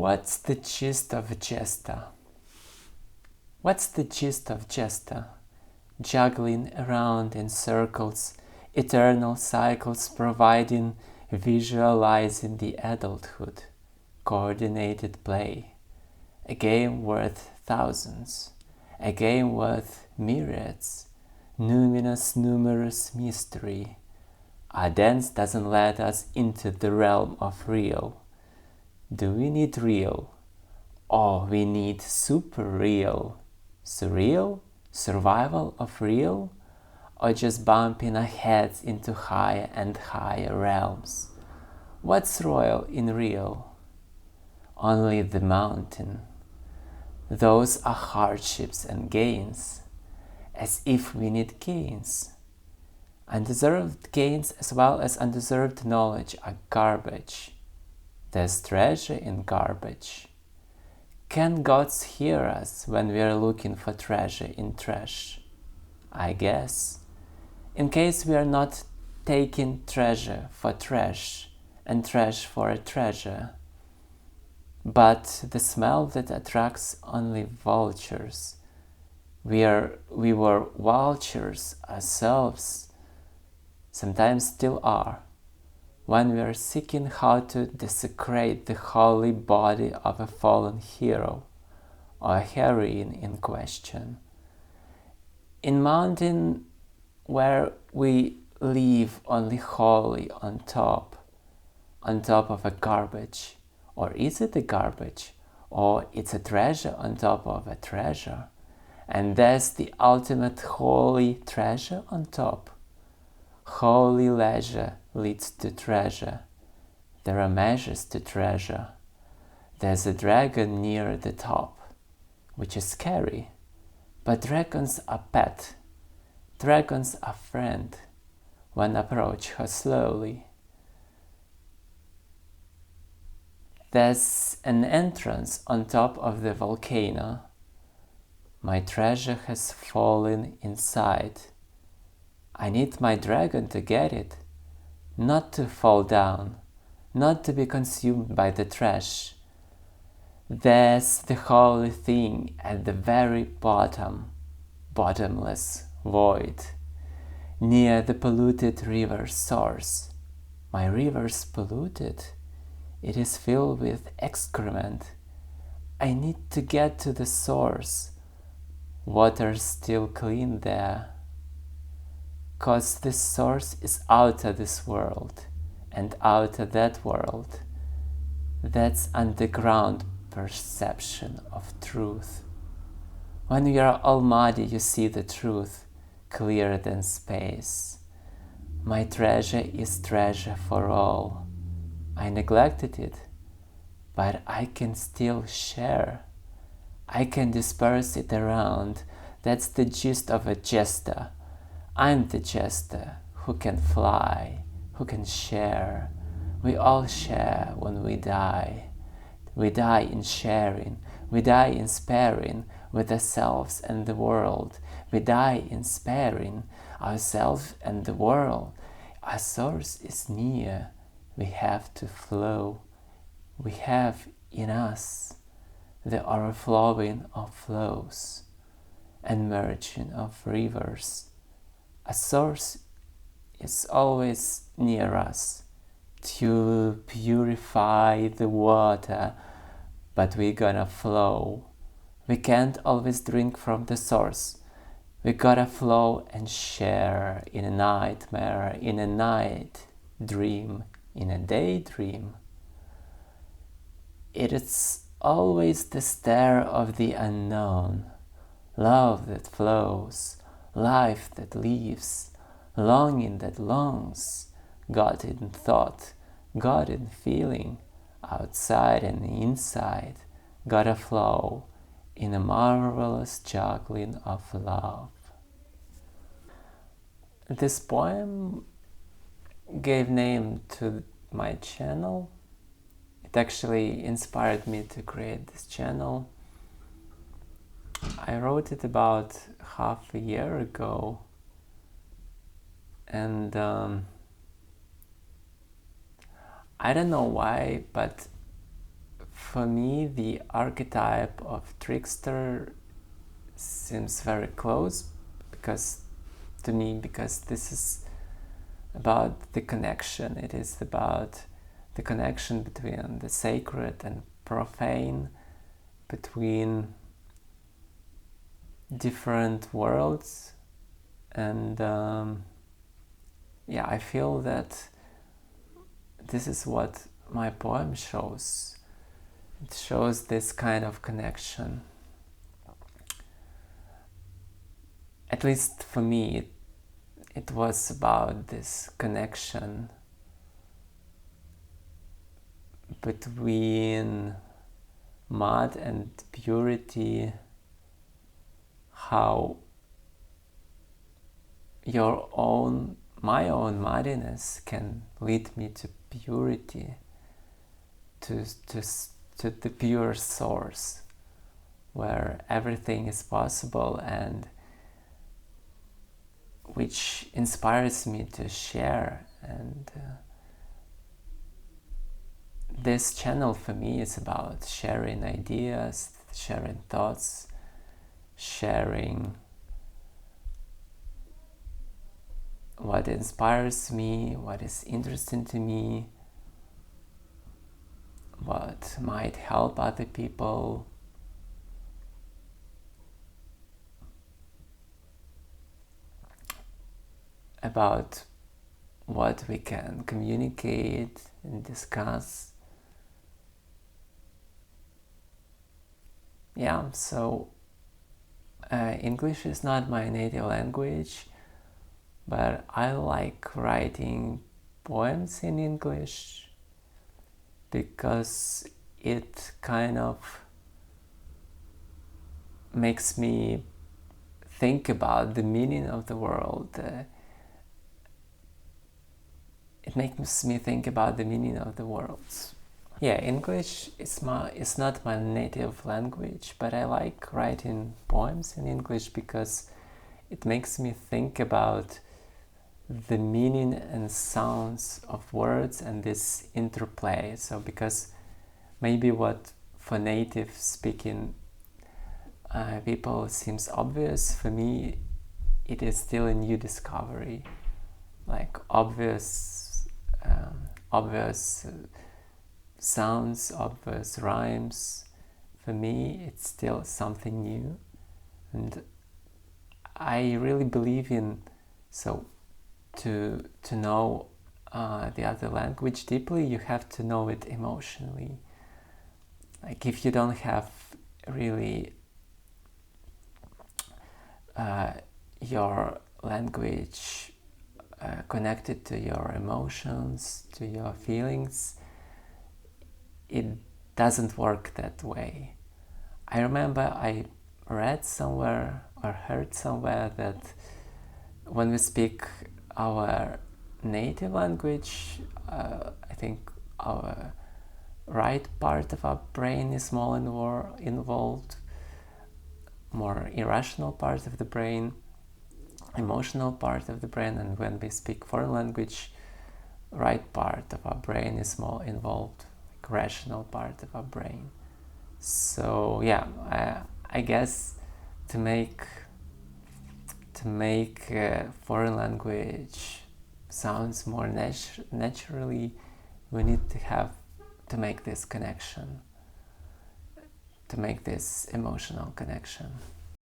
What's the gist of Jester? What's the gist of Jester? Juggling around in circles, eternal cycles providing, visualizing the adulthood, coordinated play, a game worth thousands, a game worth myriads, numerous mystery. Our dance doesn't let us into the realm of real. Do we need real? Or we need super real? Surreal? Survival of real? Or just bumping our heads into higher and higher realms? What's royal in real? Only the mountain. Those are hardships and gains, as if we need gains. Undeserved gains as well as undeserved knowledge are garbage. There's treasure in garbage. Can gods hear us when we are looking for treasure in trash? I guess. In case we are not taking treasure for trash and trash for a treasure. But the smell that attracts only vultures. We were vultures ourselves, sometimes still are, when we are seeking how to desecrate the holy body of a fallen hero or heroine in question. In mountain where we leave only holy on top of a garbage. Or is it a garbage? Or it's a treasure on top of a treasure? And there's the ultimate holy treasure on top. Holy leisure leads to treasure. There are measures to treasure. There's a dragon near the top, which is scary. But dragons are pet. Dragons are friend. When approach her slowly. There's an entrance on top of the volcano. My treasure has fallen inside. I need my dragon to get it, not to fall down, not to be consumed by the trash. There's the holy thing at the very bottom, bottomless void, near the polluted river source. My river's polluted. It is filled with excrement. I need to get to the source. Water's still clean there. 'Cause this source is out of this world and out of that world. That's underground perception of truth. When you are all muddy, you see the truth clearer than space. My treasure is treasure for all. I neglected it, but I can still share. I can disperse it around. That's the gist of a jester. I'm the jester who can fly, who can share. We all share when we die. We die in sharing. We die in sparing with ourselves and the world. We die in sparing ourselves and the world. Our source is near. We have to flow. We have in us the overflowing of flows and merging of rivers. A source is always near us to purify the water, but we're gonna flow. We can't always drink from the source. We gotta flow and share in a nightmare, in a night dream, in a daydream. It is always the stare of the unknown, love that flows, life that lives, longing that longs, God in thought, God in feeling, outside and inside, gotta flow in a marvelous juggling of love. This poem gave name to my channel. It actually inspired me to create this channel. I wrote it about half a year ago, and I don't know why, but for me, the archetype of trickster seems very close because this is about the connection. It is about the connection between the sacred and profane, between different worlds, and I feel that this is what my poem shows. It shows this kind of connection. At least for me, it was about this connection between mud and purity, how my own muddiness can lead me to purity, to the pure source, where everything is possible, and which inspires me to share. And this channel for me is about sharing ideas, sharing thoughts, sharing what inspires me, what is interesting to me, what might help other people. About what we can communicate and discuss. So English is not my native language, but I like writing poems in English because it kind of makes me think about the meaning of the world. It makes me think about the meaning of the world. English is not my native language, but I like writing poems in English because it makes me think about the meaning and sounds of words and this interplay. So because maybe what for native speaking people seems obvious, for me it is still a new discovery. Like obvious sounds, obvious rhymes. For me, it's still something new, and I really believe in to know the other language deeply, you have to know it emotionally. Like if you don't have really your language connected to your emotions, to your feelings, it doesn't work that way. I remember I read somewhere or heard somewhere that when we speak our native language, I think our right part of our brain is more involved, more irrational part of the brain, emotional part of the brain, and when we speak foreign language, right part of our brain is more involved, like rational part of our brain. So I guess to make foreign language sounds more naturally, we need to make this connection, to make this emotional connection.